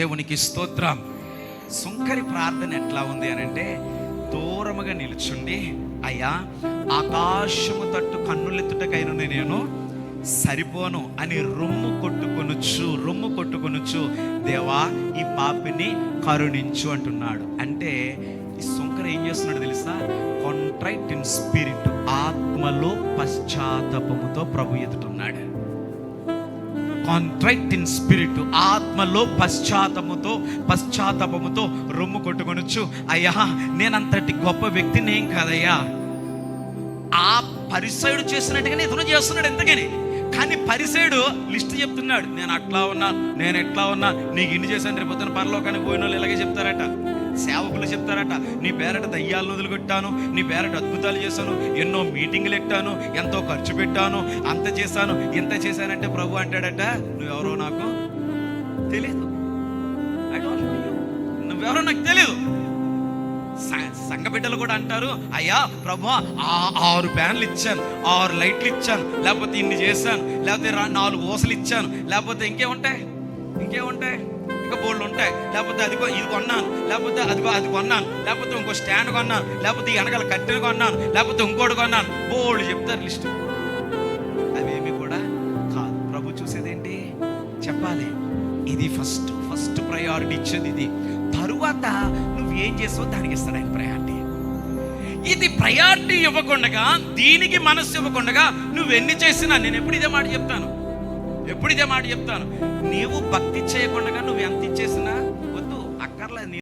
దేవునికి స్తోత్రం. సుంకరి ప్రార్థన ఎట్లా ఉంది అని అంటే, దూరముగా నిలుచుండి, అయ్యా ఆకాశము తట్టు కన్నులెత్తుటకైన నేను సరిపోను అని రొమ్ము కొట్టుకొనుచు దేవా ఈ పాపిని కరుణించు అంటున్నాడు. అంటే ఈ సుంకరి ఏం చేస్తున్నాడు తెలుసా? కాంట్రైట్ ఇన్ స్పిరిట్, ఆత్మలో పశ్చాత్తాపముతో ప్రభు ఎదుటున్నాడు. కాంట్రైట్ ఇన్ స్పిరిట్, ఆత్మలో పశ్చాత్తాపముతో రొమ్ము కొట్టుకొనొచ్చు. అయ్యా నేనంతటి గొప్ప వ్యక్తిని ఏం కాదయ్యా. ఆ పరిసయుడు చేస్తున్నట్టుగానే ఇతను చేస్తున్నాడు ఎంతగాని. కానీ పరిసయుడు లిస్ట్ చెప్తున్నాడు, నేను అట్లా ఉన్నాను, నేను ఎట్లా ఉన్నా, నీకు ఇన్ని చేశాను, రేపు పొద్దున పరలోకానికి పోయిన వాళ్ళు ఇలాగే చెప్తారట. సేవకులు చెప్తారట, నీ పేరట దయ్యాలను వదిలిపెట్టాను, నీ పేరట అద్భుతాలు చేశాను, ఎన్నో మీటింగులు ఎట్టాను, ఎంతో ఖర్చు పెట్టాను, అంత చేశాను, ఇంత చేశానంటే ప్రభు అంటాడట, నువ్వెవరో నాకు తెలియదు, నువ్వెవరో నాకు తెలియదు. సంఘ బిడ్డలు కూడా అంటారు, అయ్యా ప్రభు 6 ఫ్యాన్లు ఇచ్చాను, 6 లైట్లు ఇచ్చాను, లేకపోతే ఇన్ని చేశాను, లేకపోతే 4 ఊసలు ఇచ్చాను, లేకపోతే ఇంకేముంటాయి ఇంకా బోల్డ్ ఉంటాయి, లేకపోతే అదిగో ఇది కొన్నాను, లేకపోతే అదిగో అది కొన్నాను, లేకపోతే ఇంకో స్టాండ్ కొన్నాను, లేకపోతే ఈ వెనకాల కట్టెలు కొన్నాను, లేకపోతే ఇంకోటి కొన్నాను, బోల్డ్ చెప్తారు లిస్ట్. అవేమి కూడా కాదు. ప్రభు చూసేదేంటి చెప్పాలి, ఇది ఫస్ట్ ప్రయారిటీ ఇచ్చేది ఇది. తరువాత నువ్వేం చేసావు దానికి ఇస్తాడు ఆయన ప్రయారిటీ. ఇది ప్రయారిటీ ఇవ్వకుండా, దీనికి మనస్సు ఇవ్వకుండా నువ్వెన్ని చేసినా, నేను ఎప్పుడు ఇదే మాట చెప్తాను, నీవు భక్తి చేయకుండా నువ్వు ఎంత ఇచ్చేసినా